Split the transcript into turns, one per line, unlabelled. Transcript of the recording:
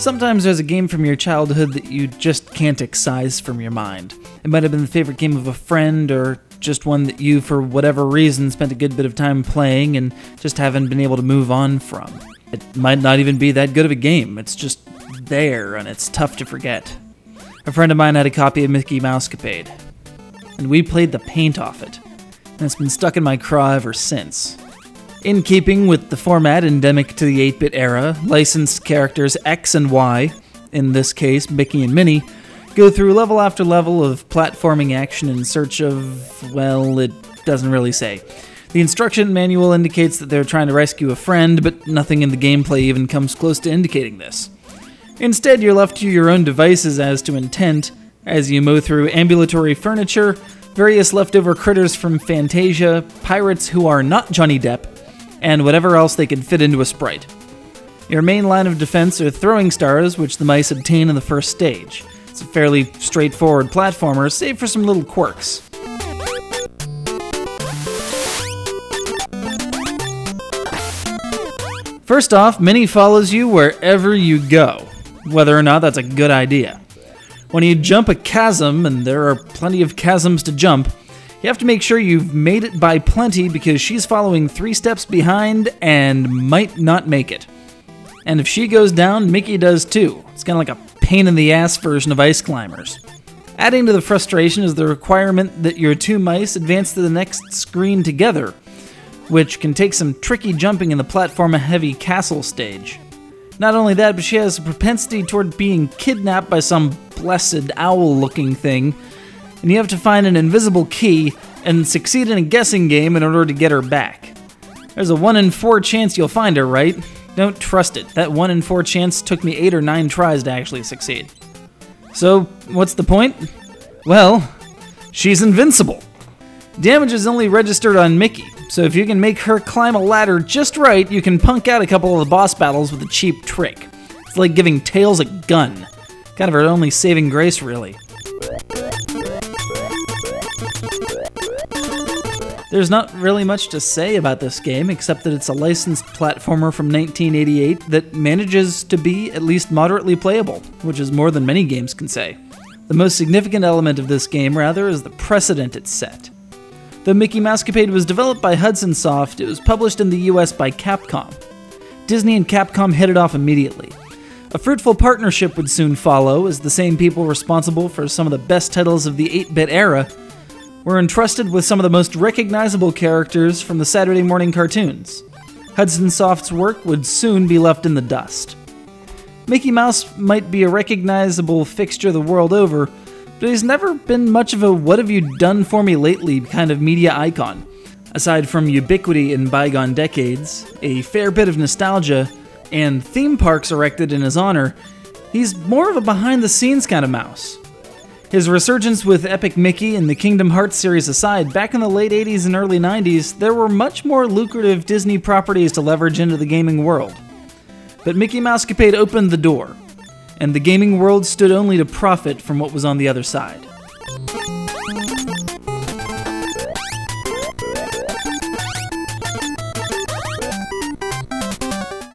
Sometimes there's a game from your childhood that you just can't excise from your mind. It might have been the favorite game of a friend, or just one that you, for whatever reason, spent a good bit of time playing and just haven't been able to move on from. It might not even be that good of a game, it's just there and it's tough to forget. A friend of mine had a copy of Mickey Mousecapade, and we played the paint off it, and it's been stuck in my craw ever since. In keeping with the format endemic to the 8-bit era, licensed characters X and Y, in this case Mickey and Minnie, go through level after level of platforming action in search of, well, it doesn't really say. The instruction manual indicates that they're trying to rescue a friend, but nothing in the gameplay even comes close to indicating this. Instead, you're left to your own devices as to intent, as you mow through ambulatory furniture, various leftover critters from Fantasia, pirates who are not Johnny Depp, and whatever else they can fit into a sprite. Your main line of defense are throwing stars, which the mice obtain in the first stage. It's a fairly straightforward platformer, save for some little quirks. First off, Minnie follows you wherever you go, whether or not that's a good idea. When you jump a chasm, and there are plenty of chasms to jump, you have to make sure you've made it by plenty because she's following 3 steps behind and might not make it. And if she goes down, Mickey does too. It's kind of like a pain-in-the-ass version of Ice Climbers. Adding to the frustration is the requirement that your 2 mice advance to the next screen together, which can take some tricky jumping in the platform-heavy castle stage. Not only that, but she has a propensity toward being kidnapped by some blessed owl-looking thing, and you have to find an invisible key and succeed in a guessing game in order to get her back. There's a 1 in 4 chance you'll find her, right? Don't trust it. That 1 in 4 chance took me 8 or 9 tries to actually succeed. So, what's the point? Well, she's invincible. Damage is only registered on Mickey, so if you can make her climb a ladder just right, you can punk out a couple of the boss battles with a cheap trick. It's like giving Tails a gun. Kind of her only saving grace, really. There's not really much to say about this game, except that it's a licensed platformer from 1988 that manages to be at least moderately playable, which is more than many games can say. The most significant element of this game, rather, is the precedent it set. Though Mickey Mousecapade was developed by Hudson Soft, it was published in the US by Capcom. Disney and Capcom hit it off immediately. A fruitful partnership would soon follow, as the same people responsible for some of the best titles of the 8-bit era were entrusted with some of the most recognizable characters from the Saturday morning cartoons. Hudson Soft's work would soon be left in the dust. Mickey Mouse might be a recognizable fixture the world over, but he's never been much of a what have you done for me lately kind of media icon. Aside from ubiquity in bygone decades, a fair bit of nostalgia, and theme parks erected in his honor, he's more of a behind-the-scenes kind of mouse. His resurgence with Epic Mickey and the Kingdom Hearts series aside, back in the late 80s and early 90s, there were much more lucrative Disney properties to leverage into the gaming world. But Mickey Mousecapade opened the door, and the gaming world stood only to profit from what was on the other side.